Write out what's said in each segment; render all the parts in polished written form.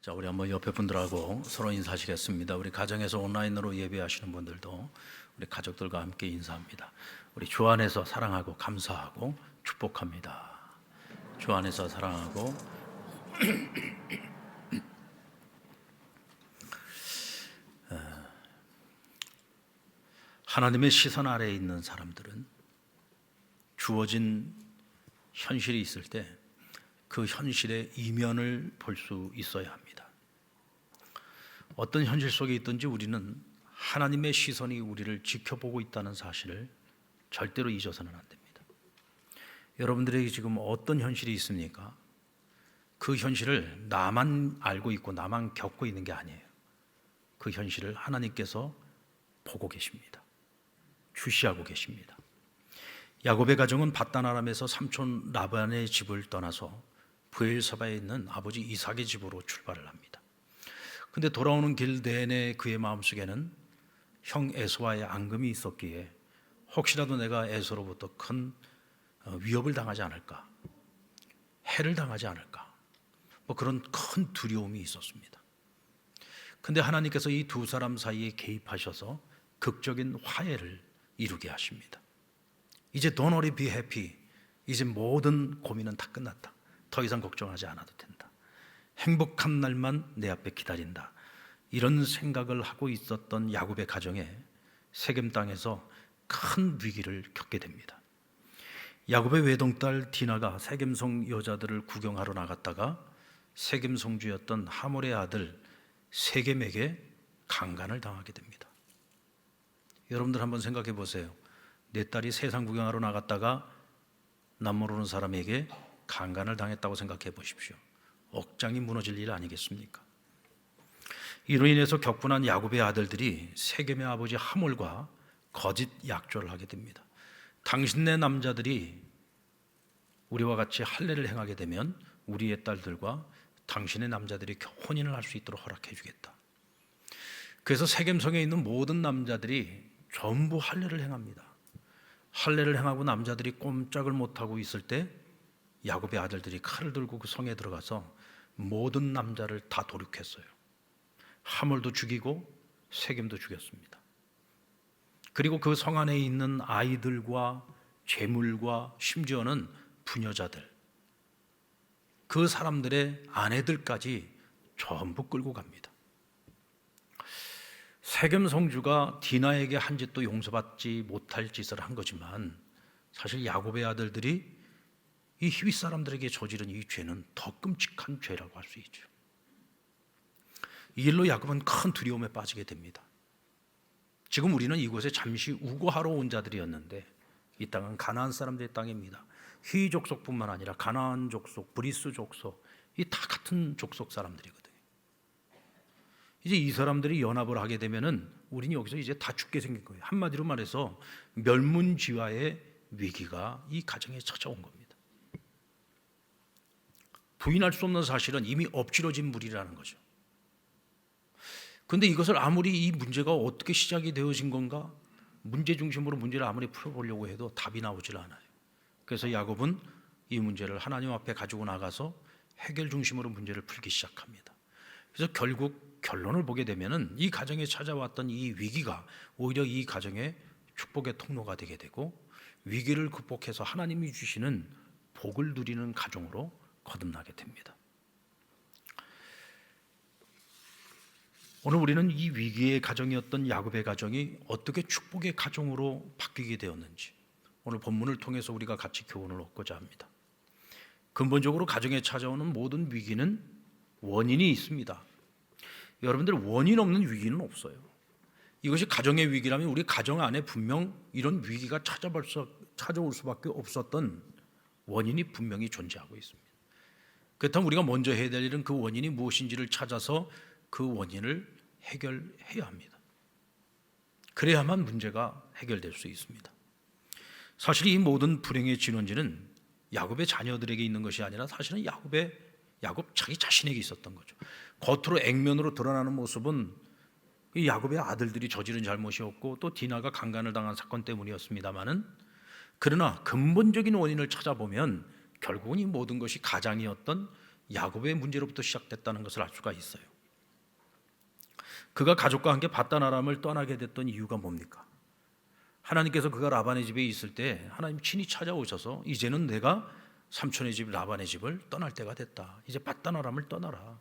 자, 우리 한번 옆에 분들하고 서로 인사하시겠습니다. 우리 가정에서 온라인으로 예배하시는 분들도 우리 가족들과 함께 인사합니다. 우리 주 안에서 사랑하고 감사하고 축복합니다. 주 안에서 사랑하고 하나님의 시선 아래에 있는 사람들은 주어진 현실이 있을 때 그 현실의 이면을 볼 수 있어야 합니다. 어떤 현실 속에 있든지 우리는 하나님의 시선이 우리를 지켜보고 있다는 사실을 절대로 잊어서는 안 됩니다. 여러분들에게 지금 어떤 현실이 있습니까? 그 현실을 나만 알고 있고 나만 겪고 있는 게 아니에요. 그 현실을 하나님께서 보고 계십니다. 주시하고 계십니다. 야곱의 가정은 밧단 아람에서 삼촌 라반의 집을 떠나서 브엘사바에 있는 아버지 이삭의 집으로 출발을 합니다. 근데 돌아오는 길 내내 그의 마음속에는 형 에서와의 앙금이 있었기에 혹시라도 내가 에서로부터 큰 위협을 당하지 않을까, 해를 당하지 않을까, 그런 큰 두려움이 있었습니다. 근데 하나님께서 이 두 사람 사이에 개입하셔서 극적인 화해를 이루게 하십니다. 이제 don't worry, be happy. 이제 모든 고민은 다 끝났다. 더 이상 걱정하지 않아도 된다. 행복한 날만 내 앞에 기다린다. 이런 생각을 하고 있었던 야곱의 가정에 세겜 땅에서 큰 위기를 겪게 됩니다. 야곱의 외동딸 디나가 세겜성 여자들을 구경하러 나갔다가 세겜 성주였던 하몰의 아들 세겜에게 강간을 당하게 됩니다. 여러분들 한번 생각해 보세요. 내 딸이 세상 구경하러 나갔다가 남 모르는 사람에게 강간을 당했다고 생각해 보십시오. 억장이 무너질 일 아니겠습니까? 이로 인해서 격분한 야곱의 아들들이 세겜의 아버지 하몰과 거짓 약조를 하게 됩니다. 당신네 남자들이 우리와 같이 할례를 행하게 되면 우리의 딸들과 당신의 남자들이 혼인을 할 수 있도록 허락해 주겠다. 그래서 세겜성에 있는 모든 남자들이 전부 할례를 행합니다. 할례를 행하고 남자들이 꼼짝을 못하고 있을 때 야곱의 아들들이 칼을 들고 그 성에 들어가서 모든 남자를 다 도륙했어요. 하몰도 죽이고 세겜도 죽였습니다. 그리고 그 성 안에 있는 아이들과 재물과 심지어는 부녀자들, 그 사람들의 아내들까지 전부 끌고 갑니다. 세겜 성주가 디나에게 한 짓도 용서받지 못할 짓을 한 거지만 사실 야곱의 아들들이 이 히윗 사람들에게 저지른 이 죄는 더 끔찍한 죄라고 할 수 있죠. 이 일로 야곱은 큰 두려움에 빠지게 됩니다. 지금 우리는 이곳에 잠시 우거하러 온 자들이었는데 이 땅은 가나안 사람들의 땅입니다. 히 족속뿐만 아니라 가나안 족속, 브리스 족속, 이 다 같은 족속 사람들이거든요. 이제 이 사람들이 연합을 하게 되면은 우리는 여기서 이제 다 죽게 생긴 거예요. 한마디로 말해서 멸문지화의 위기가 이 가정에 찾아온 겁니다. 부인할 수 없는 사실은 이미 엎질러진 물이라는 거죠. 그런데 이것을 아무리 이 문제가 어떻게 시작이 되어진 건가, 문제 중심으로 문제를 아무리 풀어보려고 해도 답이 나오질 않아요. 그래서 야곱은 이 문제를 하나님 앞에 가지고 나가서 해결 중심으로 문제를 풀기 시작합니다. 그래서 결국 결론을 보게 되면은 이 가정에 찾아왔던 이 위기가 오히려 이 가정의 축복의 통로가 되게 되고 위기를 극복해서 하나님이 주시는 복을 누리는 가정으로 거듭나게 됩니다. 오늘 우리는 이 위기의 가정이었던 야곱의 가정이 어떻게 축복의 가정으로 바뀌게 되었는지 오늘 본문을 통해서 우리가 같이 교훈을 얻고자 합니다. 근본적으로 가정에 찾아오는 모든 위기는 원인이 있습니다. 여러분들, 원인 없는 위기는 없어요. 이것이 가정의 위기라면 우리 가정 안에 분명 이런 위기가 찾아올 수밖에 없었던 원인이 분명히 존재하고 있습니다. 그렇다면 우리가 먼저 해야 될 일은 그 원인이 무엇인지를 찾아서 그 원인을 해결해야 합니다. 그래야만 문제가 해결될 수 있습니다. 사실 이 모든 불행의 진원지는 야곱의 자녀들에게 있는 것이 아니라 사실은 야곱 자기 자신에게 있었던 거죠. 겉으로 액면으로 드러나는 모습은 이 야곱의 아들들이 저지른 잘못이었고 또 디나가 강간을 당한 사건 때문이었습니다마는, 그러나 근본적인 원인을 찾아보면 결국은 이 모든 것이 가장이었던 야곱의 문제로부터 시작됐다는 것을 알 수가 있어요. 그가 가족과 함께 밧단 아람을 떠나게 됐던 이유가 뭡니까? 하나님께서 그가 라반의 집에 있을 때 하나님 친히 찾아오셔서 이제는 내가 삼촌의 집 라반의 집을 떠날 때가 됐다. 이제 밧단 아람을 떠나라.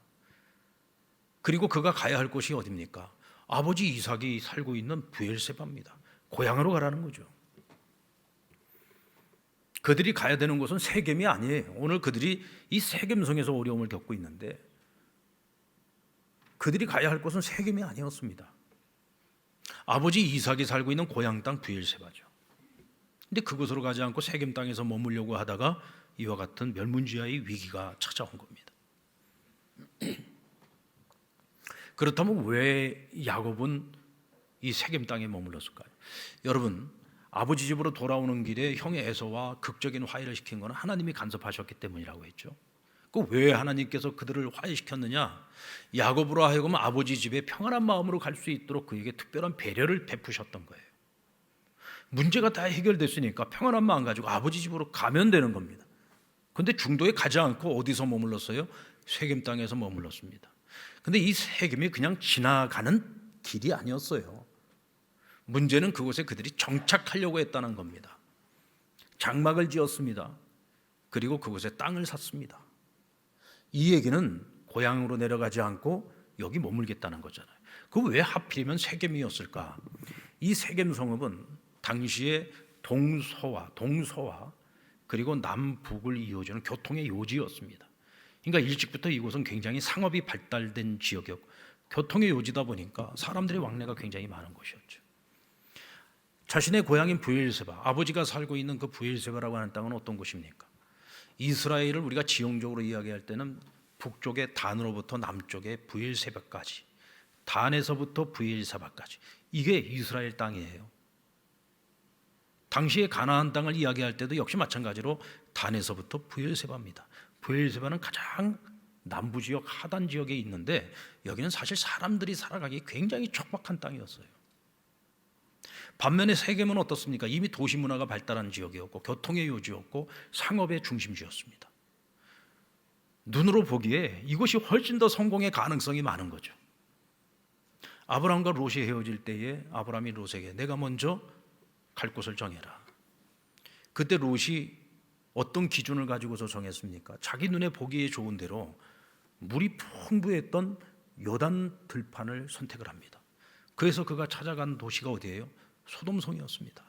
그리고 그가 가야 할 곳이 어디입니까? 아버지 이삭이 살고 있는 브엘세바입니다. 고향으로 가라는 거죠. 그들이 가야 되는 곳은 세겜이 아니에요. 오늘 그들이 이 세겜성에서 어려움을 겪고 있는데 그들이 가야 할 곳은 세겜이 아니었습니다. 아버지 이삭이 살고 있는 고향 땅 브엘세바죠. 근데 그곳으로 가지 않고 세겜 땅에서 머물려고 하다가 이와 같은 멸문지하의 위기가 찾아온 겁니다. 그렇다면 왜 야곱은 이 세겜 땅에 머물렀을까요? 여러분, 아버지 집으로 돌아오는 길에 형의 에서와 극적인 화해를 시킨 것은 하나님이 간섭하셨기 때문이라고 했죠. 그 왜 하나님께서 그들을 화해시켰느냐? 야곱으로 하여금 아버지 집에 평안한 마음으로 갈 수 있도록 그에게 특별한 배려를 베푸셨던 거예요. 문제가 다 해결됐으니까 평안한 마음 가지고 아버지 집으로 가면 되는 겁니다. 그런데 중도에 가지 않고 어디서 머물렀어요? 세겜 땅에서 머물렀습니다. 그런데 이 세겜이 그냥 지나가는 길이 아니었어요. 문제는 그곳에 그들이 정착하려고 했다는 겁니다. 장막을 지었습니다. 그리고 그곳에 땅을 샀습니다. 이 얘기는 고향으로 내려가지 않고 여기 머물겠다는 거잖아요. 그 왜 하필이면 세겜이었을까? 이 세겜 성읍은 당시에 동서와 그리고 남북을 이어주는 교통의 요지였습니다. 그러니까 일찍부터 이곳은 굉장히 상업이 발달된 지역이었고 교통의 요지다 보니까 사람들의 왕래가 굉장히 많은 곳이었죠. 자신의 고향인 브엘세바, 아버지가 살고 있는 그 브엘세바라고 하는 땅은 어떤 곳입니까? 이스라엘을 우리가 지형적으로 이야기할 때는 북쪽의 단으로부터 남쪽의 브엘세바까지, 단에서부터 브엘세바까지, 이게 이스라엘 땅이에요. 당시에 가나안 땅을 이야기할 때도 역시 마찬가지로 단에서부터 브엘세바입니다. 브엘세바는 가장 남부 지역, 하단 지역에 있는데 여기는 사실 사람들이 살아가기 굉장히 척박한 땅이었어요. 반면에 세겜은 어떻습니까? 이미 도시 문화가 발달한 지역이었고 교통의 요지였고 상업의 중심지였습니다. 눈으로 보기에 이곳이 훨씬 더 성공의 가능성이 많은 거죠. 아브라함과 롯이 헤어질 때에 아브라함이 롯에게 내가 먼저 갈 곳을 정해라. 그때 롯이 어떤 기준을 가지고서 정했습니까? 자기 눈에 보기에 좋은 대로 물이 풍부했던 요단 들판을 선택을 합니다. 그래서 그가 찾아간 도시가 어디예요? 소돔성이었습니다.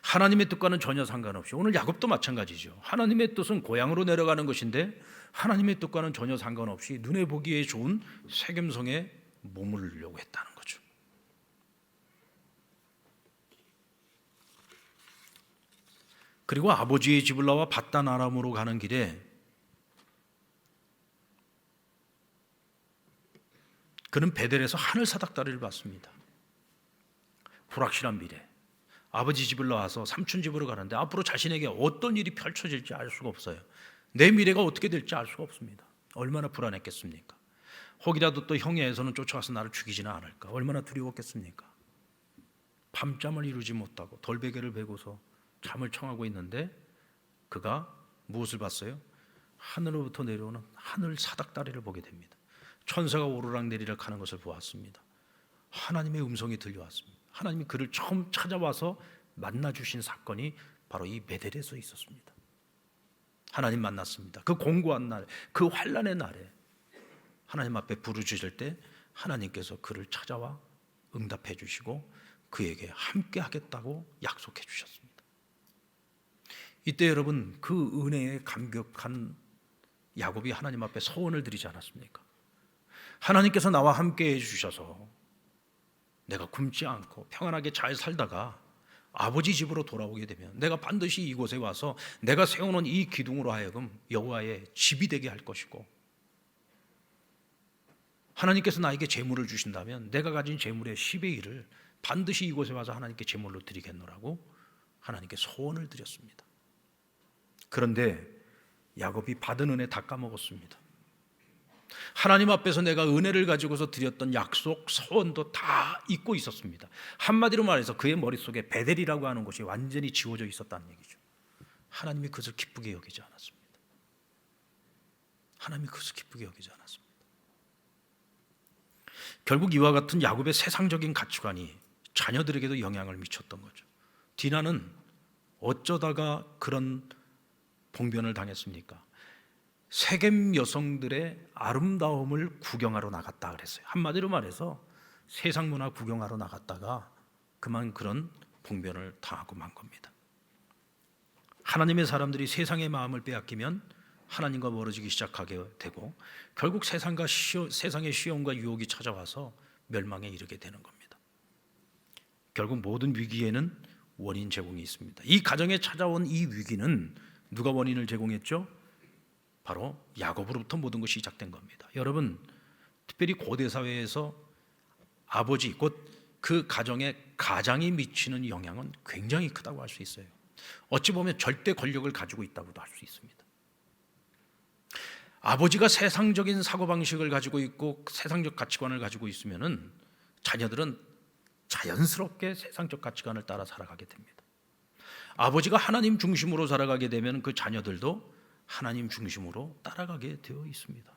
하나님의 뜻과는 전혀 상관없이, 오늘 야곱도 마찬가지죠. 하나님의 뜻은 고향으로 내려가는 것인데 하나님의 뜻과는 전혀 상관없이 눈에 보기에 좋은 세겜성에 머무르려고 했다는 거죠. 그리고 아버지의 집을 나와 밧단 아람으로 가는 길에 그는 베델에서 하늘 사닥다리를 봤습니다. 불확실한 미래, 아버지 집을 나와서 삼촌 집으로 가는데 앞으로 자신에게 어떤 일이 펼쳐질지 알 수가 없어요. 내 미래가 어떻게 될지 알 수가 없습니다. 얼마나 불안했겠습니까? 혹이라도 또 형의 에서는 쫓아와서 나를 죽이지는 않을까, 얼마나 두려웠겠습니까? 밤잠을 이루지 못하고 돌베개를 베고서 잠을 청하고 있는데 그가 무엇을 봤어요? 하늘로부터 내려오는 하늘 사닥다리를 보게 됩니다. 천사가 오르락내리락 하는 것을 보았습니다. 하나님의 음성이 들려왔습니다. 하나님이 그를 처음 찾아와서 만나주신 사건이 바로 이 베델에서 있었습니다. 하나님 만났습니다. 그 공고한 날, 그 환난의 날에 하나님 앞에 부르짖을 때 하나님께서 그를 찾아와 응답해 주시고 그에게 함께 하겠다고 약속해 주셨습니다. 이때 여러분, 그 은혜에 감격한 야곱이 하나님 앞에 소원을 드리지 않았습니까? 하나님께서 나와 함께 해주셔서 내가 굶지 않고 평안하게 잘 살다가 아버지 집으로 돌아오게 되면 내가 반드시 이곳에 와서 내가 세워놓은 이 기둥으로 하여금 여호와의 집이 되게 할 것이고, 하나님께서 나에게 재물을 주신다면 내가 가진 재물의 10의 1을 반드시 이곳에 와서 하나님께 재물로 드리겠노라고 하나님께 소원을 드렸습니다. 그런데 야곱이 받은 은혜 다 까먹었습니다. 하나님 앞에서 내가 은혜를 가지고서 드렸던 약속, 소원도 다 잊고 있었습니다. 한마디로 말해서 그의 머릿속에 베델이라고 하는 곳이 완전히 지워져 있었다는 얘기죠. 하나님이 그것을 기쁘게 여기지 않았습니다. 하나님이 그것을 기쁘게 여기지 않았습니다. 결국 이와 같은 야곱의 세상적인 가치관이 자녀들에게도 영향을 미쳤던 거죠. 디나는 어쩌다가 그런 봉변을 당했습니까? 세겜 여성들의 아름다움을 구경하러 나갔다 그랬어요. 한마디로 말해서 세상 문화 구경하러 나갔다가 그만 그런 봉변을 당하고 만 겁니다. 하나님의 사람들이 세상의 마음을 빼앗기면 하나님과 멀어지기 시작하게 되고 결국 세상의 시험과 유혹이 찾아와서 멸망에 이르게 되는 겁니다. 결국 모든 위기에는 원인 제공이 있습니다. 이 가정에 찾아온 이 위기는 누가 원인을 제공했죠? 바로 야곱으로부터 모든 것이 시작된 겁니다. 여러분, 특별히 고대 사회에서 아버지 곧 그 가정의 가장이 미치는 영향은 굉장히 크다고 할 수 있어요. 어찌 보면 절대 권력을 가지고 있다고도 할 수 있습니다. 아버지가 세상적인 사고방식을 가지고 있고 세상적 가치관을 가지고 있으면은 자녀들은 자연스럽게 세상적 가치관을 따라 살아가게 됩니다. 아버지가 하나님 중심으로 살아가게 되면 그 자녀들도 하나님 중심으로 따라가게 되어 있습니다.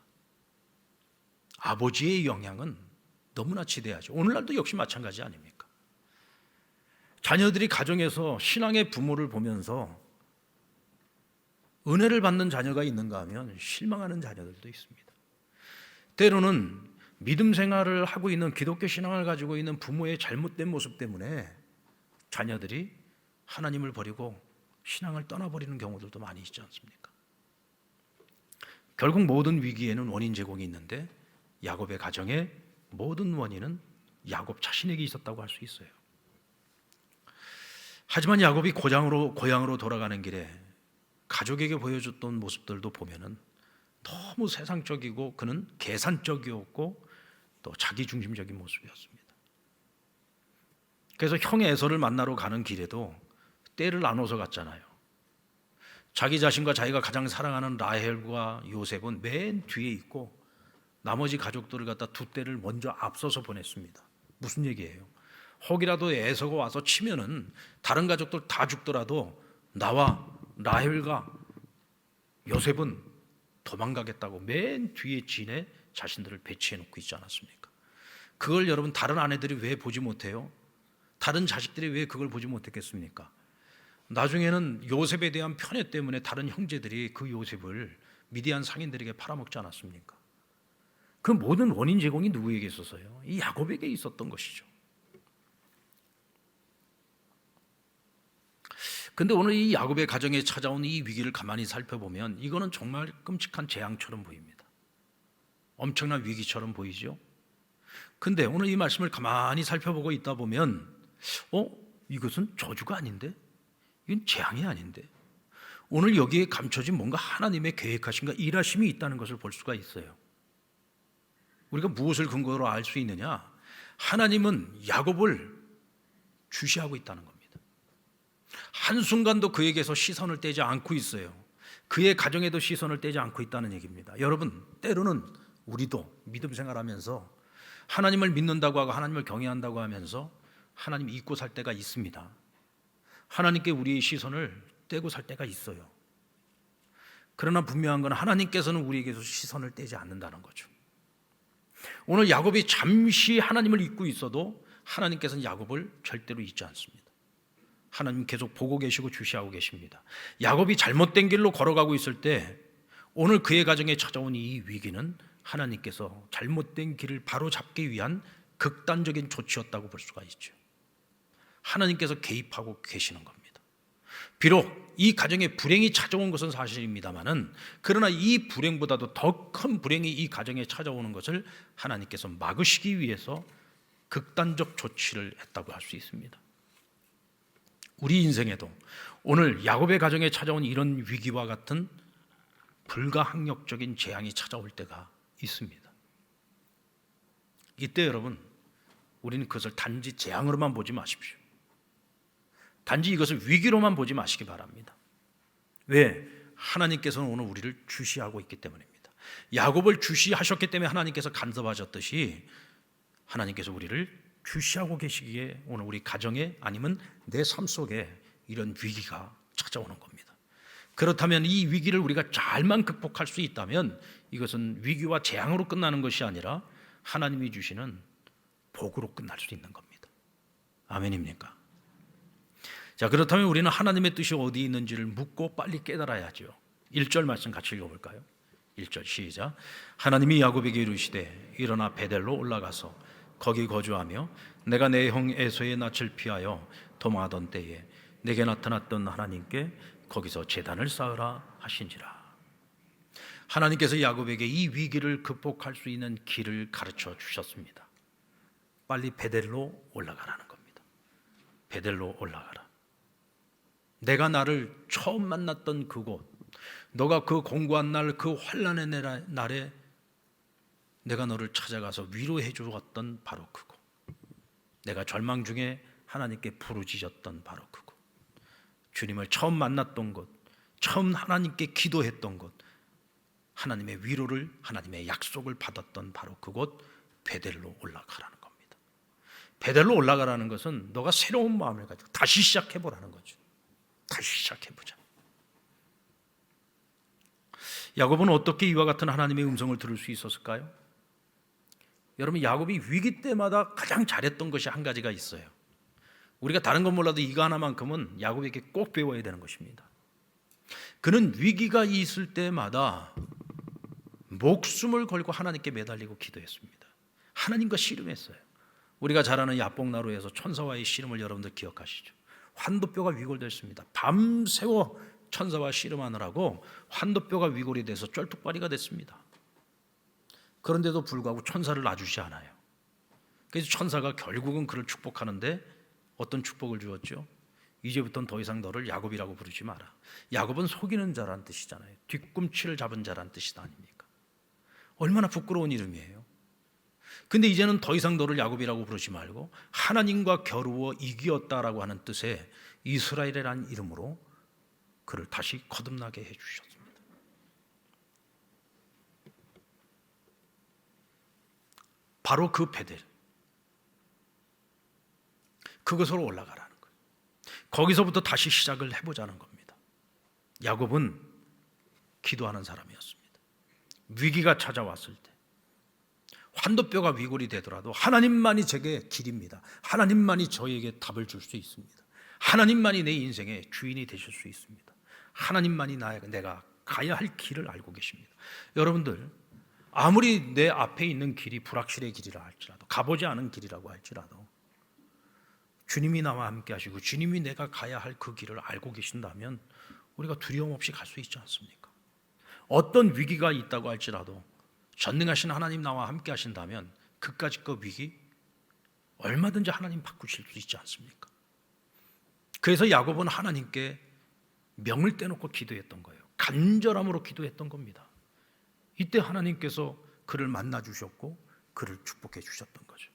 아버지의 영향은 너무나 지대하죠. 오늘날도 역시 마찬가지 아닙니까? 자녀들이 가정에서 신앙의 부모를 보면서 은혜를 받는 자녀가 있는가 하면 실망하는 자녀들도 있습니다. 때로는 믿음 생활을 하고 있는 기독교 신앙을 가지고 있는 부모의 잘못된 모습 때문에 자녀들이 하나님을 버리고 신앙을 떠나버리는 경우들도 많이 있지 않습니까? 결국 모든 위기에는 원인 제공이 있는데 야곱의 가정의 모든 원인은 야곱 자신에게 있었다고 할 수 있어요. 하지만 야곱이 고향으로 돌아가는 길에 가족에게 보여줬던 모습들도 보면은 너무 세상적이고 그는 계산적이었고 또 자기중심적인 모습이었습니다. 그래서 형 에서를 만나러 가는 길에도 떼를 나눠서 갔잖아요. 자기 자신과 자기가 가장 사랑하는 라헬과 요셉은 맨 뒤에 있고 나머지 가족들을 갖다 두 떼를 먼저 앞서서 보냈습니다. 무슨 얘기예요? 혹이라도 에서가 와서 치면은 다른 가족들 다 죽더라도 나와 라헬과 요셉은 도망가겠다고 맨 뒤에 진에 자신들을 배치해 놓고 있지 않았습니까? 그걸 여러분 다른 아내들이 왜 보지 못해요? 다른 자식들이 왜 그걸 보지 못했겠습니까? 나중에는 요셉에 대한 편애 때문에 다른 형제들이 그 요셉을 미디안 상인들에게 팔아먹지 않았습니까? 그 모든 원인 제공이 누구에게 있었어요? 이 야곱에게 있었던 것이죠. 근데 오늘 이 야곱의 가정에 찾아온 이 위기를 가만히 살펴보면 이거는 정말 끔찍한 재앙처럼 보입니다. 엄청난 위기처럼 보이죠. 근데 오늘 이 말씀을 가만히 살펴보고 있다 보면 이것은 저주가 아닌데? 이건 재앙이 아닌데? 오늘 여기에 감춰진 뭔가 하나님의 계획하심과 일하심이 있다는 것을 볼 수가 있어요. 우리가 무엇을 근거로 알 수 있느냐? 하나님은 야곱을 주시하고 있다는 겁니다. 한순간도 그에게서 시선을 떼지 않고 있어요. 그의 가정에도 시선을 떼지 않고 있다는 얘기입니다. 여러분, 때로는 우리도 믿음 생활하면서 하나님을 믿는다고 하고 하나님을 경외한다고 하면서 하나님 잊고 살 때가 있습니다. 하나님께 우리의 시선을 떼고 살 때가 있어요. 그러나 분명한 건 하나님께서는 우리에게서 시선을 떼지 않는다는 거죠. 오늘 야곱이 잠시 하나님을 잊고 있어도 하나님께서는 야곱을 절대로 잊지 않습니다. 하나님 계속 보고 계시고 주시하고 계십니다. 야곱이 잘못된 길로 걸어가고 있을 때 오늘 그의 가정에 찾아온 이 위기는 하나님께서 잘못된 길을 바로잡기 위한 극단적인 조치였다고 볼 수가 있죠. 하나님께서 개입하고 계시는 겁니다. 비록 이 가정에 불행이 찾아온 것은 사실입니다만은 그러나 이 불행보다도 더 큰 불행이 이 가정에 찾아오는 것을 하나님께서 막으시기 위해서 극단적 조치를 했다고 할 수 있습니다. 우리 인생에도 오늘 야곱의 가정에 찾아온 이런 위기와 같은 불가항력적인 재앙이 찾아올 때가 있습니다. 이때 여러분, 우리는 그것을 단지 재앙으로만 보지 마십시오. 단지 이것을 위기로만 보지 마시기 바랍니다. 왜? 하나님께서는 오늘 우리를 주시하고 있기 때문입니다. 야곱을 주시하셨기 때문에 하나님께서 간섭하셨듯이 하나님께서 우리를 주시하고 계시기에 오늘 우리 가정에 아니면 내 삶 속에 이런 위기가 찾아오는 겁니다. 그렇다면 이 위기를 우리가 잘만 극복할 수 있다면 이것은 위기와 재앙으로 끝나는 것이 아니라 하나님이 주시는 복으로 끝날 수 있는 겁니다. 아멘입니까? 자, 그렇다면 우리는 하나님의 뜻이 어디 있는지를 묻고 빨리 깨달아야죠. 1절 말씀 같이 읽어볼까요? 1절 시작. 하나님이 야곱에게 이르시되 일어나 베델로 올라가서 거기 거주하며 내가 내 형 에서의 낯을 피하여 도망하던 때에 내게 나타났던 하나님께 거기서 제단을 쌓으라 하신지라. 하나님께서 야곱에게 이 위기를 극복할 수 있는 길을 가르쳐 주셨습니다. 빨리 베델로 올라가라는 겁니다. 베델로 올라가라. 내가 나를 처음 만났던 그곳, 너가 그 공고한 날, 그 환난의 날에 내가 너를 찾아가서 위로해 주었던 바로 그곳, 내가 절망 중에 하나님께 부르짖었던 바로 그곳, 주님을 처음 만났던 곳, 처음 하나님께 기도했던 곳, 하나님의 위로를, 하나님의 약속을 받았던 바로 그곳 베델로 올라가라는 겁니다. 베델로 올라가라는 것은 너가 새로운 마음을 가지고 다시 시작해보라는 거죠. 다시 시작해보자. 야곱은 어떻게 이와 같은 하나님의 음성을 들을 수 있었을까요? 여러분, 야곱이 위기 때마다 가장 잘했던 것이 한 가지가 있어요. 우리가 다른 건 몰라도 이거 하나만큼은 야곱에게 꼭 배워야 되는 것입니다. 그는 위기가 있을 때마다 목숨을 걸고 하나님께 매달리고 기도했습니다. 하나님과 씨름했어요. 우리가 잘 아는 야복나루에서 천사와의 씨름을 여러분들 기억하시죠? 환도뼈가 위골됐습니다. 밤새워 천사와 씨름하느라고 환도뼈가 위골이 돼서 쩔뚝발이가 됐습니다. 그런데도 불구하고 천사를 놔주지 않아요. 그래서 천사가 결국은 그를 축복하는데 어떤 축복을 주었죠? 이제부터는 더 이상 너를 야곱이라고 부르지 마라. 야곱은 속이는 자란 뜻이잖아요. 뒤꿈치를 잡은 자란 뜻이 아닙니까? 얼마나 부끄러운 이름이에요. 근데 이제는 더 이상 너를 야곱이라고 부르지 말고 하나님과 겨루어 이기었다라고 하는 뜻의 이스라엘이라는 이름으로 그를 다시 거듭나게 해주셨습니다. 바로 그 베델, 그것으로 올라가라는 거예요. 거기서부터 다시 시작을 해보자는 겁니다. 야곱은 기도하는 사람이었습니다. 위기가 찾아왔을 때 환도뼈가 위골이 되더라도 하나님만이 제게 길입니다. 하나님만이 저에게 답을 줄 수 있습니다. 하나님만이 내 인생의 주인이 되실 수 있습니다. 하나님만이 내가 가야 할 길을 알고 계십니다. 여러분들, 아무리 내 앞에 있는 길이 불확실의 길이라 할지라도, 가보지 않은 길이라고 할지라도 주님이 나와 함께 하시고 주님이 내가 가야 할 그 길을 알고 계신다면 우리가 두려움 없이 갈 수 있지 않습니까? 어떤 위기가 있다고 할지라도 전능하신 하나님 나와 함께 하신다면 그까짓 그 위기 얼마든지 하나님 바꾸실 수 있지 않습니까? 그래서 야곱은 하나님께 명을 떼놓고 기도했던 거예요. 간절함으로 기도했던 겁니다. 이때 하나님께서 그를 만나 주셨고 그를 축복해 주셨던 거죠.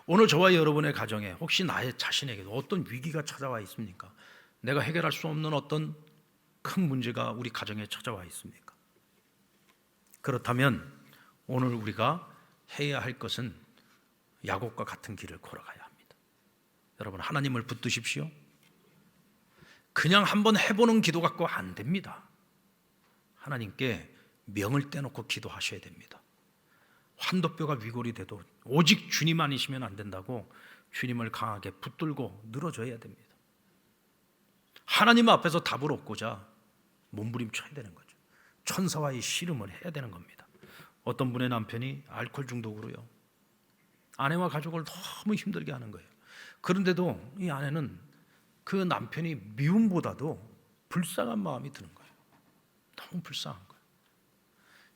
오늘 저와 여러분의 가정에 혹시 나의 자신에게도 어떤 위기가 찾아와 있습니까? 내가 해결할 수 없는 어떤 큰 문제가 우리 가정에 찾아와 있습니까? 그렇다면 오늘 우리가 해야 할 것은 야곱과 같은 길을 걸어가야 합니다. 여러분, 하나님을 붙드십시오. 그냥 한번 해보는 기도 갖고 안 됩니다. 하나님께 명을 떼놓고 기도하셔야 됩니다. 환도뼈가 위골이 돼도 오직 주님 아니시면 안 된다고 주님을 강하게 붙들고 늘어져야 됩니다. 하나님 앞에서 답을 얻고자 몸부림쳐야 되는 거죠. 천사와의 씨름을 해야 되는 겁니다. 어떤 분의 남편이 알코올 중독으로요, 아내와 가족을 너무 힘들게 하는 거예요. 그런데도 이 아내는 그 남편이 미움보다도 불쌍한 마음이 드는 거예요. 너무 불쌍한 거예요.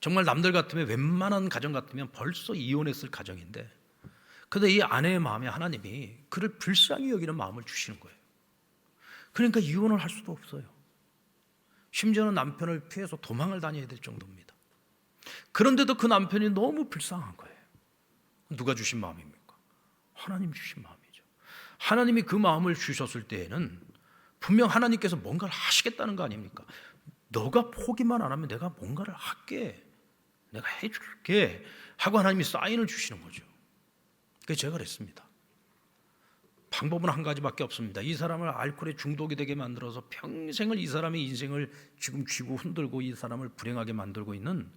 정말 남들 같으면, 웬만한 가정 같으면 벌써 이혼했을 가정인데, 그런데 이 아내의 마음에 하나님이 그를 불쌍히 여기는 마음을 주시는 거예요. 그러니까 이혼을 할 수도 없어요. 심지어는 남편을 피해서 도망을 다녀야 될 정도입니다. 그런데도 그 남편이 너무 불쌍한 거예요. 누가 주신 마음입니까? 하나님 주신 마음이죠. 하나님이 그 마음을 주셨을 때에는 분명 하나님께서 뭔가를 하시겠다는 거 아닙니까? 너가 포기만 안 하면 내가 뭔가를 할게, 내가 해줄게 하고 하나님이 사인을 주시는 거죠. 그래서 제가 그랬습니다. 방법은 한 가지밖에 없습니다. 이 사람을 알코올에 중독이 되게 만들어서 평생을 이 사람의 인생을 지금 쥐고 흔들고 이 사람을 불행하게 만들고 있는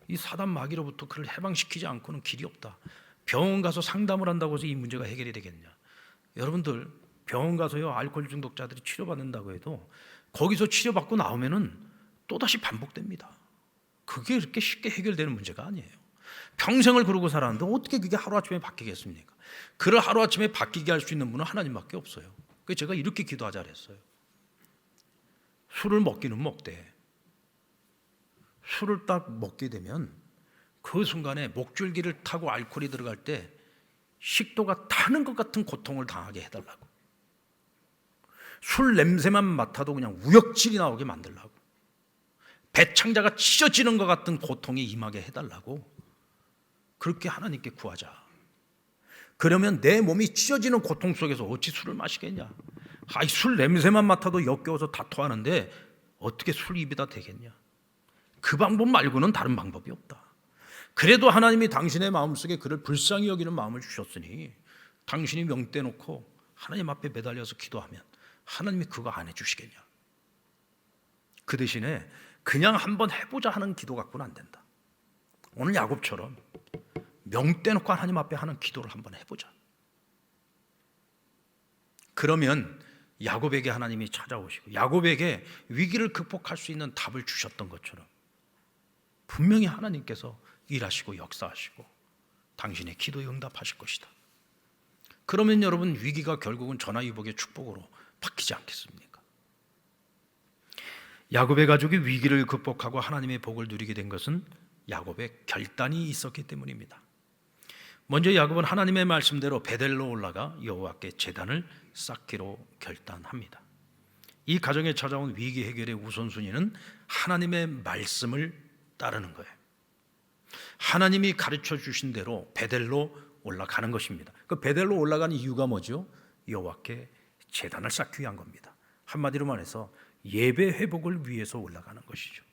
이 사단 마귀로부터 그를 해방시키지 않고는 길이 없다. 병원 가서 상담을 한다고 해서 이 문제가 해결이 되겠냐? 여러분들 병원 가서요 알코올 중독자들이 치료받는다고 해도 거기서 치료받고 나오면은 또다시 반복됩니다. 그게 그렇게 쉽게 해결되는 문제가 아니에요. 평생을 그러고 살았는데 어떻게 그게 하루아침에 바뀌겠습니까? 그를 하루아침에 바뀌게 할 수 있는 분은 하나님밖에 없어요. 그래서 제가 이렇게 기도하자 그랬어요. 술을 먹기는 먹되 술을 딱 먹게 되면 그 순간에 목줄기를 타고 알코올이 들어갈 때 식도가 타는 것 같은 고통을 당하게 해달라고. 술 냄새만 맡아도 그냥 우역질이 나오게 만들라고. 배창자가 찢어지는 것 같은 고통이 임하게 해달라고. 그렇게 하나님께 구하자. 그러면 내 몸이 찢어지는 고통 속에서 어찌 술을 마시겠냐? 술 냄새만 맡아도 역겨워서 다 토하는데 어떻게 술 입에다 대겠냐? 그 방법 말고는 다른 방법이 없다. 그래도 하나님이 당신의 마음속에 그를 불쌍히 여기는 마음을 주셨으니 당신이 명떼 놓고 하나님 앞에 매달려서 기도하면 하나님이 그거 안 해주시겠냐? 그 대신에 그냥 한번 해보자 하는 기도 갖고는 안 된다. 오늘 야곱처럼 명떼 놓고 하나님 앞에 하는 기도를 한번 해보자. 그러면 야곱에게 하나님이 찾아오시고 야곱에게 위기를 극복할 수 있는 답을 주셨던 것처럼 분명히 하나님께서 일하시고 역사하시고 당신의 기도에 응답하실 것이다. 그러면 여러분 위기가 결국은 전화위복의 축복으로 바뀌지 않겠습니까? 야곱의 가족이 위기를 극복하고 하나님의 복을 누리게 된 것은 야곱의 결단이 있었기 때문입니다. 먼저 야곱은 하나님의 말씀대로 베델로 올라가 여호와께 제단을 쌓기로 결단합니다. 이 가정에 찾아온 위기 해결의 우선순위는 하나님의 말씀을 따르는 거예요. 하나님이 가르쳐 주신 대로 베델로 올라가는 것입니다. 그 베델로 올라가는 이유가 뭐죠? 여호와께 제단을 쌓기 위한 겁니다. 한마디로 말해서 예배 회복을 위해서 올라가는 것이죠.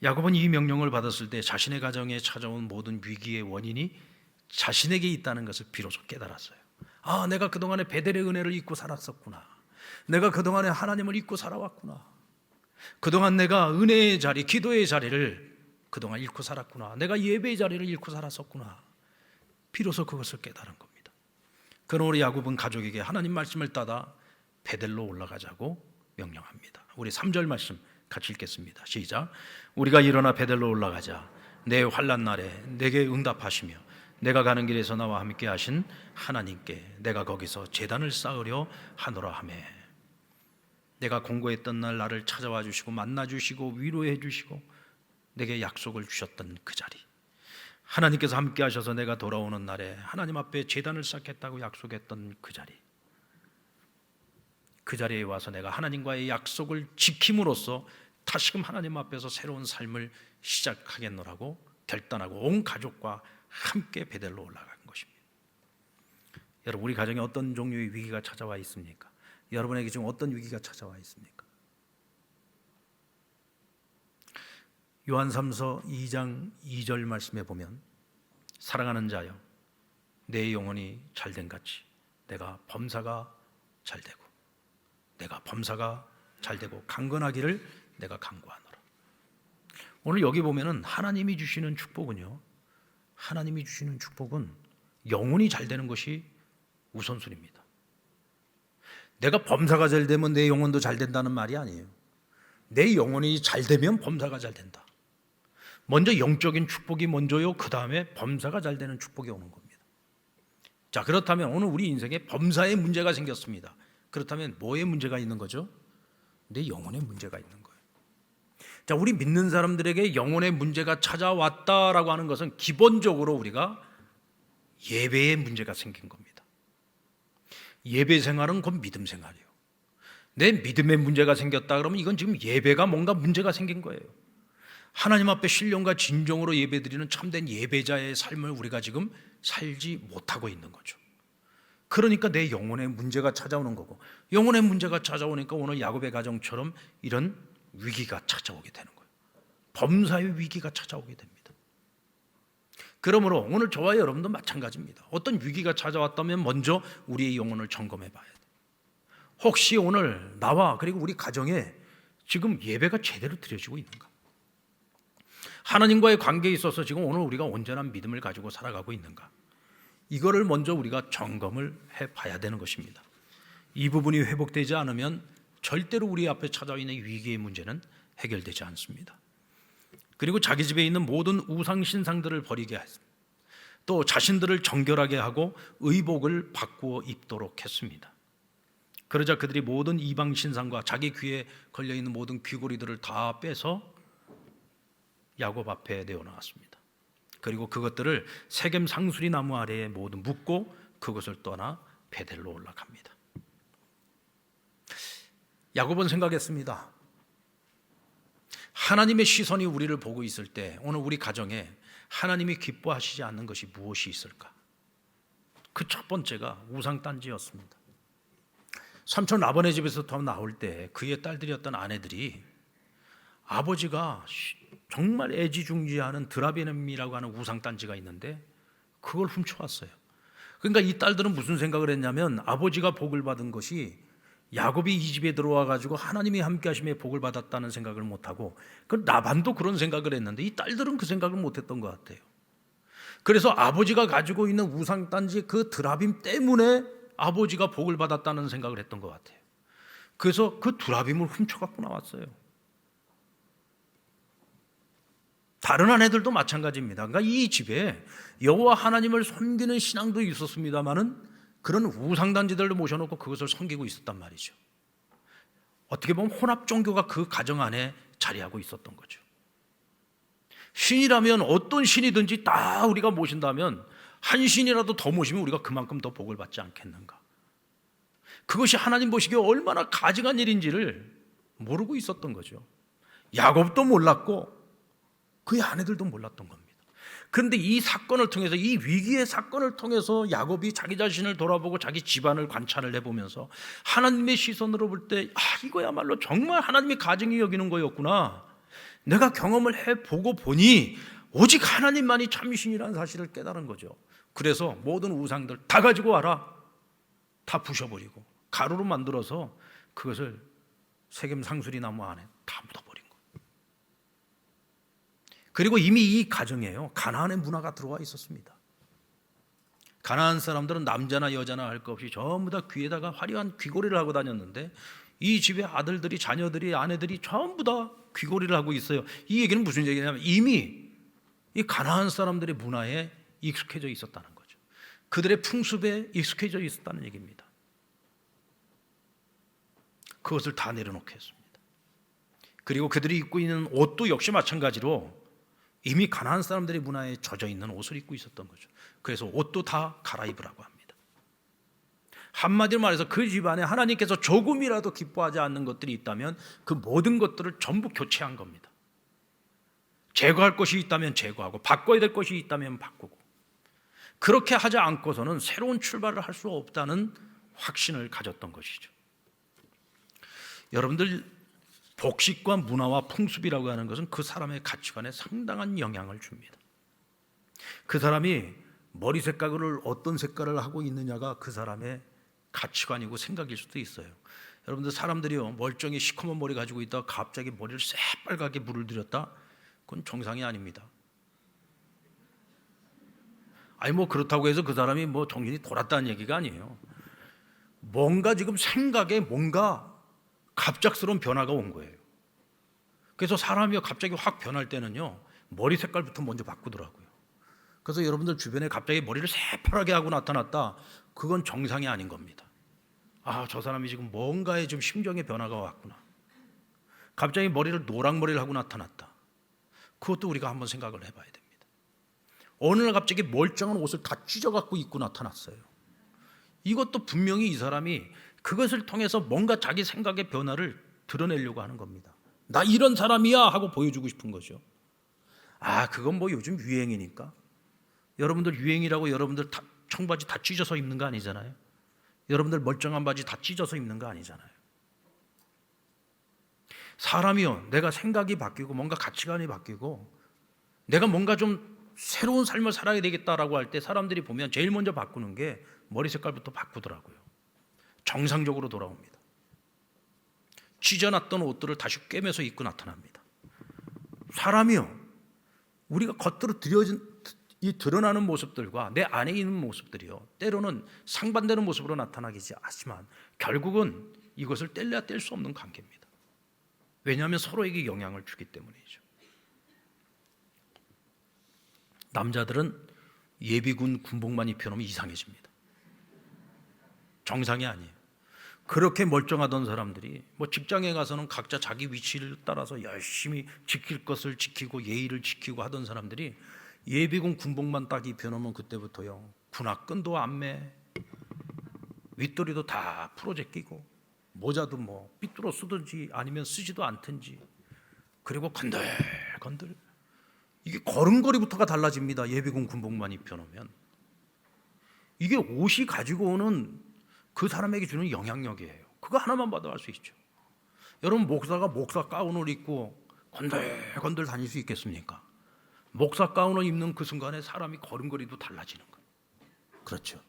야곱은 이 명령을 받았을 때 자신의 가정에 찾아온 모든 위기의 원인이 자신에게 있다는 것을 비로소 깨달았어요. 내가 그동안에 베델의 은혜를 잊고 살았었구나. 내가 그동안에 하나님을 잊고 살아왔구나. 그동안 내가 은혜의 자리, 기도의 자리를 그동안 잃고 살았구나. 내가 예배의 자리를 잃고 살았었구나. 비로소 그것을 깨달은 겁니다. 그러므로 야곱은 가족에게 하나님 말씀을 따라 베델로 올라가자고 명령합니다. 우리 3절 말씀 같이 읽겠습니다. 시작. 우리가 일어나 베델로 올라가자. 내 환난 날에 내게 응답하시며 내가 가는 길에서 나와 함께 하신 하나님께 내가 거기서 제단을 쌓으려 하노라 하며. 내가 공고했던 날 나를 찾아와 주시고 만나 주시고 위로해 주시고 내게 약속을 주셨던 그 자리, 하나님께서 함께 하셔서 내가 돌아오는 날에 하나님 앞에 제단을 쌓겠다고 약속했던 그 자리, 그 자리에 와서 내가 하나님과의 약속을 지킴으로써 다시금 하나님 앞에서 새로운 삶을 시작하겠노라고 결단하고 온 가족과 함께 베델로 올라간 것입니다. 여러분, 우리 가정에 어떤 종류의 위기가 찾아와 있습니까? 여러분에게 지금 어떤 위기가 찾아와 있습니까? 요한3서 2장 2절 말씀에 보면 사랑하는 자여 내 영혼이 잘된 같이 내가 범사가 잘되고 강건하기를 내가 간구하노라. 오늘 여기 보면은 하나님이 주시는 축복은요, 하나님이 주시는 축복은 영혼이 잘되는 것이 우선순위입니다. 내가 범사가 잘되면 내 영혼도 잘된다는 말이 아니에요. 내 영혼이 잘되면 범사가 잘된다. 먼저 영적인 축복이 먼저요, 그 다음에 범사가 잘되는 축복이 오는 겁니다. 자, 그렇다면 오늘 우리 인생에 범사에 문제가 생겼습니다. 그렇다면 뭐에 문제가 있는 거죠? 내 영혼에 문제가 있는 거예요. 자, 우리 믿는 사람들에게 영혼의 문제가 찾아왔다라고 하는 것은 기본적으로 우리가 예배에 문제가 생긴 겁니다. 예배 생활은 곧 믿음 생활이에요. 내 믿음에 문제가 생겼다 그러면 이건 지금 예배가 뭔가 문제가 생긴 거예요. 하나님 앞에 신령과 진정으로 예배드리는 참된 예배자의 삶을 우리가 지금 살지 못하고 있는 거죠. 그러니까 내 영혼에 문제가 찾아오는 거고, 영혼에 문제가 찾아오니까 오늘 야곱의 가정처럼 이런 위기가 찾아오게 되는 거예요. 범사의 위기가 찾아오게 됩니다. 그러므로 오늘 저와 여러분도 마찬가지입니다. 어떤 위기가 찾아왔다면 먼저 우리의 영혼을 점검해 봐야 돼요. 혹시 오늘 나와 그리고 우리 가정에 지금 예배가 제대로 드려지고 있는가? 하나님과의 관계에 있어서 지금 오늘 우리가 온전한 믿음을 가지고 살아가고 있는가? 이거를 먼저 우리가 점검을 해봐야 되는 것입니다. 이 부분이 회복되지 않으면 절대로 우리 앞에 찾아있는 위기의 문제는 해결되지 않습니다. 그리고 자기 집에 있는 모든 우상신상들을 버리게 했습니다. 또 자신들을 정결하게 하고 의복을 바꾸어 입도록 했습니다. 그러자 그들이 모든 이방신상과 자기 귀에 걸려있는 모든 귀고리들을 다 빼서 야곱 앞에 내어놓았습니다. 그리고 그것들을 세겜 상수리 나무 아래에 모두 묻고 그것을 떠나 베델로 올라갑니다. 야곱은 생각했습니다. 하나님의 시선이 우리를 보고 있을 때 오늘 우리 가정에 하나님이 기뻐하시지 않는 것이 무엇이 있을까? 그 첫 번째가 우상단지였습니다. 삼촌 라반의 집에서 나올 때 그의 딸들이었던 아내들이 아버지가 정말 애지중지하는 드라비넴이라고 하는 우상단지가 있는데 그걸 훔쳐왔어요. 그러니까 이 딸들은 무슨 생각을 했냐면 아버지가 복을 받은 것이 야곱이 이 집에 들어와 가지고 하나님이 함께 하심에 복을 받았다는 생각을 못하고 그 라반도 그런 생각을 했는데 이 딸들은 그 생각을 못했던 것 같아요. 그래서 아버지가 가지고 있는 우상단지 그 드라빔 때문에 아버지가 복을 받았다는 생각을 했던 것 같아요. 그래서 그 드라빔을 훔쳐갖고 나왔어요. 다른 아내들도 마찬가지입니다. 그러니까 이 집에 여호와 하나님을 섬기는 신앙도 있었습니다마는 그런 우상단지들을 모셔놓고 그것을 섬기고 있었단 말이죠. 어떻게 보면 혼합 종교가 그 가정 안에 자리하고 있었던 거죠. 신이라면 어떤 신이든지 다 우리가 모신다면 한 신이라도 더 모시면 우리가 그만큼 더 복을 받지 않겠는가? 그것이 하나님 보시기에 얼마나 가증한 일인지를 모르고 있었던 거죠. 야곱도 몰랐고 그의 아내들도 몰랐던 겁니다. 그런데 이 사건을 통해서, 이 위기의 사건을 통해서 야곱이 자기 자신을 돌아보고 자기 집안을 관찰을 해보면서 하나님의 시선으로 볼 때 이거야말로 정말 하나님이 가증히 여기는 거였구나. 내가 경험을 해보고 보니 오직 하나님만이 참신이라는 사실을 깨달은 거죠. 그래서 모든 우상들 다 가지고 와라. 다 부셔버리고 가루로 만들어서 그것을 세겜 상수리 나무 안에 다 묻어버린 거예요. 그리고 이미 이 가정에요, 가나안의 문화가 들어와 있었습니다. 가나안 사람들은 남자나 여자나 할 것 없이 전부 다 귀에다가 화려한 귀고리를 하고 다녔는데 이 집의 아들들이, 자녀들이, 아내들이 전부 다 귀고리를 하고 있어요. 이 얘기는 무슨 얘기냐면 이미 이 가나안 사람들의 문화에 익숙해져 있었다는 거죠. 그들의 풍습에 익숙해져 있었다는 얘기입니다. 그것을 다 내려놓게 했습니다. 그리고 그들이 입고 있는 옷도 역시 마찬가지로 이미 가나안 사람들의 문화에 젖어 있는 옷을 입고 있었던 거죠. 그래서 옷도 다 갈아입으라고 합니다. 한마디로 말해서 그 집안에 하나님께서 조금이라도 기뻐하지 않는 것들이 있다면 그 모든 것들을 전부 교체한 겁니다. 제거할 것이 있다면 제거하고 바꿔야 될 것이 있다면 바꾸고, 그렇게 하지 않고서는 새로운 출발을 할 수 없다는 확신을 가졌던 것이죠. 여러분들, 복식과 문화와 풍습이라고 하는 것은 그 사람의 가치관에 상당한 영향을 줍니다. 그 사람이 머리 색깔을 어떤 색깔을 하고 있느냐가 그 사람의 가치관이고 생각일 수도 있어요. 여러분들, 사람들이요, 멀쩡히 시커먼 머리 가지고 있다가 갑자기 머리를 새빨갛게 물을 들였다? 그건 정상이 아닙니다. 아니 뭐 그렇다고 해서 그 사람이 뭐 정신이 돌았다는 얘기가 아니에요. 뭔가 지금 생각에 뭔가 갑작스러운 변화가 온 거예요. 그래서 사람이 갑자기 확 변할 때는요, 머리 색깔부터 먼저 바꾸더라고요. 그래서 여러분들 주변에 갑자기 머리를 새파랗게 하고 나타났다, 그건 정상이 아닌 겁니다. 저 사람이 지금 뭔가에 좀 심정의 변화가 왔구나. 갑자기 머리를 노랑머리를 하고 나타났다, 그것도 우리가 한번 생각을 해봐야 됩니다. 어느 날 갑자기 멀쩡한 옷을 다 찢어갖고 입고 나타났어요. 이것도 분명히 이 사람이 그것을 통해서 뭔가 자기 생각의 변화를 드러내려고 하는 겁니다. 나 이런 사람이야 하고 보여주고 싶은 거죠. 그건 뭐 요즘 유행이니까. 여러분들 유행이라고 여러분들 다 청바지 다 찢어서 입는 거 아니잖아요. 여러분들 멀쩡한 바지 다 찢어서 입는 거 아니잖아요. 사람이요, 내가 생각이 바뀌고 뭔가 가치관이 바뀌고 내가 뭔가 좀 새로운 삶을 살아야 되겠다라고 할 때 사람들이 보면 제일 먼저 바꾸는 게 머리 색깔부터 바꾸더라고요. 정상적으로 돌아옵니다. 찢어놨던 옷들을 다시 꿰매서 입고 나타납니다. 사람이요, 우리가 겉으로 이 드러나는 모습들과 내 안에 있는 모습들이요, 때로는 상반되는 모습으로 나타나기지 하지만 결국은 이것을 뗄래야 뗄 수 없는 관계입니다. 왜냐하면 서로에게 영향을 주기 때문이죠. 남자들은 예비군 군복만 입혀놓으면 이상해집니다. 정상이 아니에요. 그렇게 멀쩡하던 사람들이 뭐 직장에 가서는 각자 자기 위치를 따라서 열심히 지킬 것을 지키고 예의를 지키고 하던 사람들이 예비군 군복만 딱 입혀놓으면 그때부터요, 군화끈도 안 매, 윗도리도 다 풀어 제끼고, 모자도 뭐 삐뚤어 쓰든지 아니면 쓰지도 않든지, 그리고 건들건들, 이게 걸음걸이부터가 달라집니다. 예비군 군복만 입혀놓으면. 이게 옷이 가지고 오는 그 사람에게 주는 영향력이에요. 그거 하나만 봐도 알 수 있죠. 여러분, 목사가 목사 가운을 입고 건들건들 다닐 수 있겠습니까? 목사 가운을 입는 그 순간에 사람이 걸음걸이도 달라지는 거예요. 그렇죠.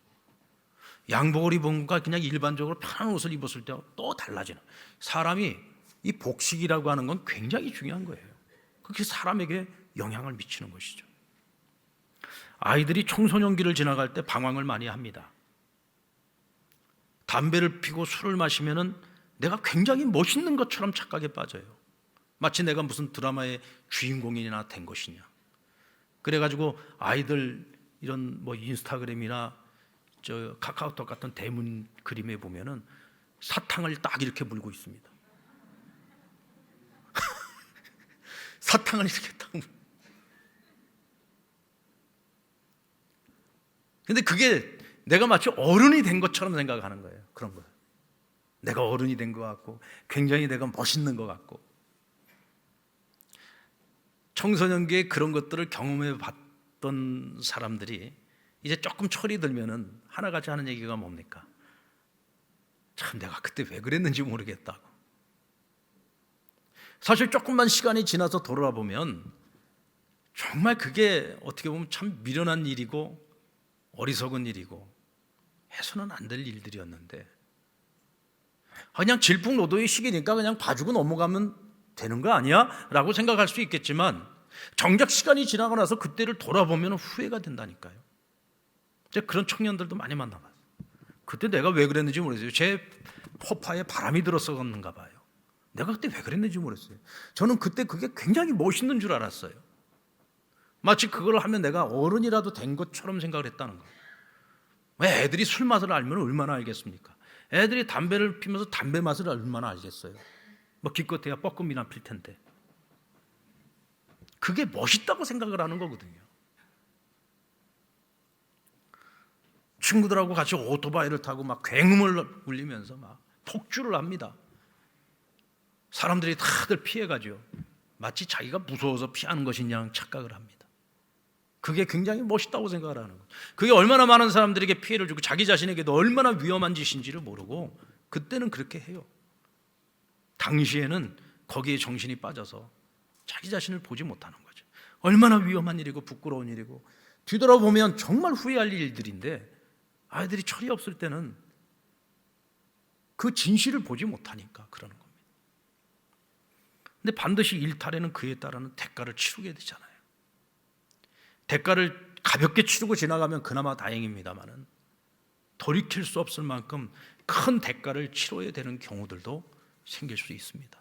양복을 입은 것과 그냥 일반적으로 편한 옷을 입었을 때 또 달라지는, 사람이 이 복식이라고 하는 건 굉장히 중요한 거예요. 그게 사람에게 영향을 미치는 것이죠. 아이들이 청소년기를 지나갈 때 방황을 많이 합니다. 담배를 피고 술을 마시면은 내가 굉장히 멋있는 것처럼 착각에 빠져요. 마치 내가 무슨 드라마의 주인공이나 된 것이냐. 그래가지고 아이들 이런 뭐 인스타그램이나 저 카카오톡 같은 대문 그림에 보면은 사탕을 딱 이렇게 물고 있습니다. 사탕을 이렇게 딱. 근데 그게 내가 마치 어른이 된 것처럼 생각하는 거예요. 그런 거예요. 내가 어른이 된 것 같고 굉장히 내가 멋있는 것 같고. 청소년기에 그런 것들을 경험해 봤던 사람들이 이제 조금 철이 들면은 하나같이 하는 얘기가 뭡니까? 참, 내가 그때 왜 그랬는지 모르겠다고. 사실 조금만 시간이 지나서 돌아보면 정말 그게 어떻게 보면 참 미련한 일이고 어리석은 일이고 해서는 안 될 일들이었는데, 그냥 질풍노도의 시기니까 그냥 봐주고 넘어가면 되는 거 아니야? 라고 생각할 수 있겠지만 정작 시간이 지나고 나서 그때를 돌아보면 후회가 된다니까요. 제가 그런 청년들도 많이 만나봤어요. 그때 내가 왜 그랬는지 모르겠어요. 제 허파에 바람이 들었었는가 봐요. 내가 그때 왜 그랬는지 모르겠어요. 저는 그때 그게 굉장히 멋있는 줄 알았어요. 마치 그걸 하면 내가 어른이라도 된 것처럼 생각을 했다는 거예요. 왜 애들이 술 맛을 알면 얼마나 알겠습니까? 애들이 담배를 피면서 담배 맛을 얼마나 알겠어요? 뭐 기껏해야 뻐끔이나 필 텐데. 그게 멋있다고 생각을 하는 거거든요. 친구들하고 같이 오토바이를 타고 막 굉음을 울리면서 막 폭주를 합니다. 사람들이 다들 피해가죠. 마치 자기가 무서워서 피하는 것이냐 착각을 합니다. 그게 굉장히 멋있다고 생각을 하는 거예요. 그게 얼마나 많은 사람들에게 피해를 주고 자기 자신에게도 얼마나 위험한 짓인지를 모르고 그때는 그렇게 해요. 당시에는 거기에 정신이 빠져서 자기 자신을 보지 못하는 거죠. 얼마나 위험한 일이고 부끄러운 일이고 뒤돌아보면 정말 후회할 일들인데, 아이들이 철이 없을 때는 그 진실을 보지 못하니까 그러는 겁니다. 근데 반드시 일탈에는 그에 따르는 대가를 치르게 되잖아요. 대가를 가볍게 치르고 지나가면 그나마 다행입니다만은 돌이킬 수 없을 만큼 큰 대가를 치러야 되는 경우들도 생길 수 있습니다.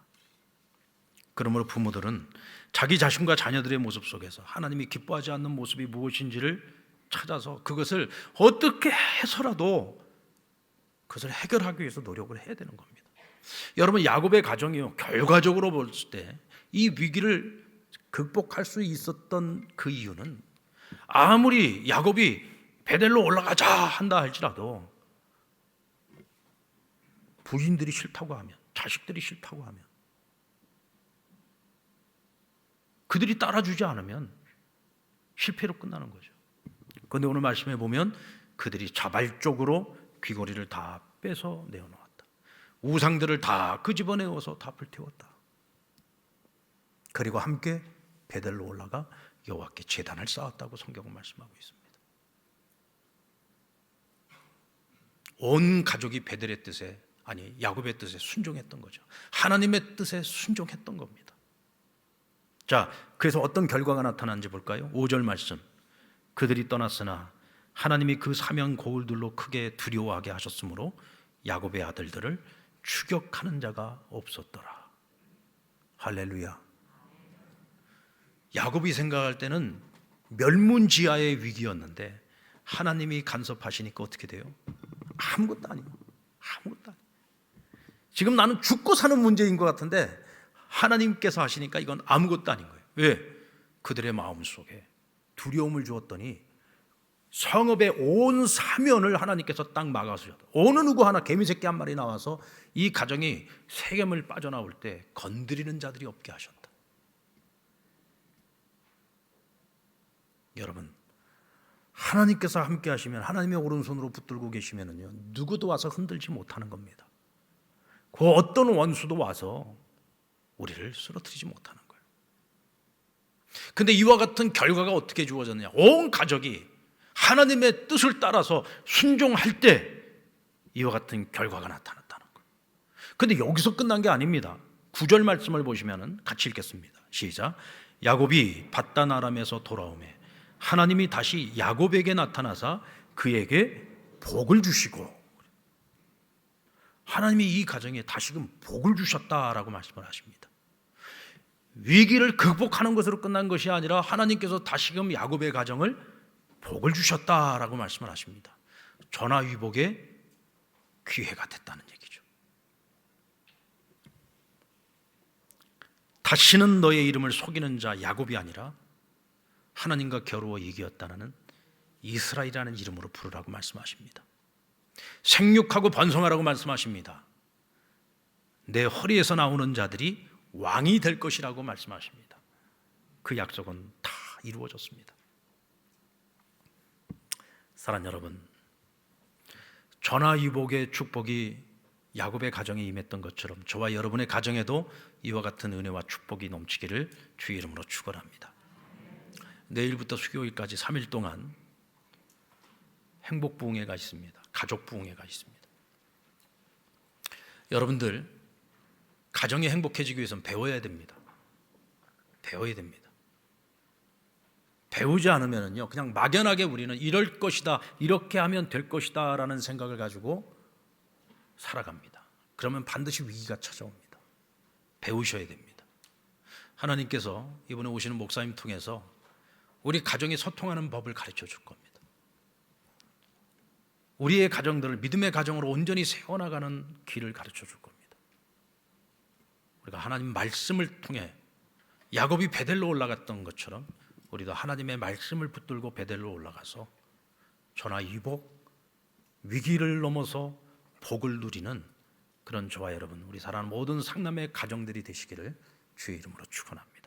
그러므로 부모들은 자기 자신과 자녀들의 모습 속에서 하나님이 기뻐하지 않는 모습이 무엇인지를 찾아서 그것을 어떻게 해서라도 그것을 해결하기 위해서 노력을 해야 되는 겁니다. 여러분, 야곱의 가정이요, 결과적으로 볼 때 이 위기를 극복할 수 있었던 그 이유는, 아무리 야곱이 베델로 올라가자 한다 할지라도 부인들이 싫다고 하면, 자식들이 싫다고 하면, 그들이 따라주지 않으면 실패로 끝나는 거죠. 그런데 오늘 말씀해 보면 그들이 자발적으로 귀걸이를 다 빼서 내어놓았다. 우상들을 다 끄집어내어서 다 불태웠다. 그리고 함께 베델로 올라가 여호와께 제단을 쌓았다고 성경은 말씀하고 있습니다. 온 가족이 베델의 뜻에, 아니 야곱의 뜻에 순종했던 거죠. 하나님의 뜻에 순종했던 겁니다. 자, 그래서 어떤 결과가 나타난지 볼까요? 5절 말씀. 그들이 떠났으나 하나님이 그 사면 고울들로 크게 두려워하게 하셨으므로 야곱의 아들들을 추격하는 자가 없었더라. 할렐루야. 야곱이 생각할 때는 멸문지하의 위기였는데 하나님이 간섭하시니까 어떻게 돼요? 아무것도 아니에요. 아무것도 아니에요. 지금 나는 죽고 사는 문제인 것 같은데 하나님께서 하시니까 이건 아무것도 아닌 거예요. 왜? 그들의 마음속에 두려움을 주었더니 성읍의 온 사면을 하나님께서 딱 막아주셨다. 어느 누구 하나 개미새끼 한 마리 나와서 이 가정이 세겜을 빠져나올 때 건드리는 자들이 없게 하셨다. 여러분, 하나님께서 함께 하시면, 하나님의 오른손으로 붙들고 계시면은요, 누구도 와서 흔들지 못하는 겁니다. 그 어떤 원수도 와서 우리를 쓰러뜨리지 못하는 거예요. 근데 이와 같은 결과가 어떻게 주어졌느냐? 온 가족이 하나님의 뜻을 따라서 순종할 때 이와 같은 결과가 나타났다는 거예요. 근데 여기서 끝난 게 아닙니다. 9절 말씀을 보시면 같이 읽겠습니다. 시작. 야곱이 밧단 아람에서 돌아오매 하나님이 다시 야곱에게 나타나사 그에게 복을 주시고, 하나님이 이 가정에 다시금 복을 주셨다라고 말씀을 하십니다. 위기를 극복하는 것으로 끝난 것이 아니라 하나님께서 다시금 야곱의 가정을 복을 주셨다라고 말씀을 하십니다. 전화위복의 기회가 됐다는 얘기죠. 다시는 너의 이름을 속이는 자 야곱이 아니라 하나님과 겨루어 이기었다는 이스라엘이라는 이름으로 부르라고 말씀하십니다. 생육하고 번성하라고 말씀하십니다. 내 허리에서 나오는 자들이 왕이 될 것이라고 말씀하십니다. 그 약속은 다 이루어졌습니다. 사랑하는 여러분, 전화위복의 축복이 야곱의 가정에 임했던 것처럼 저와 여러분의 가정에도 이와 같은 은혜와 축복이 넘치기를 주의 이름으로 축원합니다. 내일부터 수요일까지 3일 동안 행복부흥회가 있습니다. 가족부흥회가 있습니다. 여러분들, 가정이 행복해지기 위해서는 배워야 됩니다. 배워야 됩니다. 배우지 않으면요, 그냥 막연하게 우리는 이럴 것이다, 이렇게 하면 될 것이다 라는 생각을 가지고 살아갑니다. 그러면 반드시 위기가 찾아옵니다. 배우셔야 됩니다. 하나님께서 이번에 오시는 목사님 통해서 우리 가정이 소통하는 법을 가르쳐 줄 겁니다. 우리의 가정들을 믿음의 가정으로 온전히 세워나가는 길을 가르쳐 줄 겁니다. 우리가 하나님 말씀을 통해 야곱이 베델로 올라갔던 것처럼 우리도 하나님의 말씀을 붙들고 베델로 올라가서 전화위복, 위기를 넘어서 복을 누리는 그런 저와 여러분, 우리 사랑하는 모든 상남의 가정들이 되시기를 주의 이름으로 축원합니다.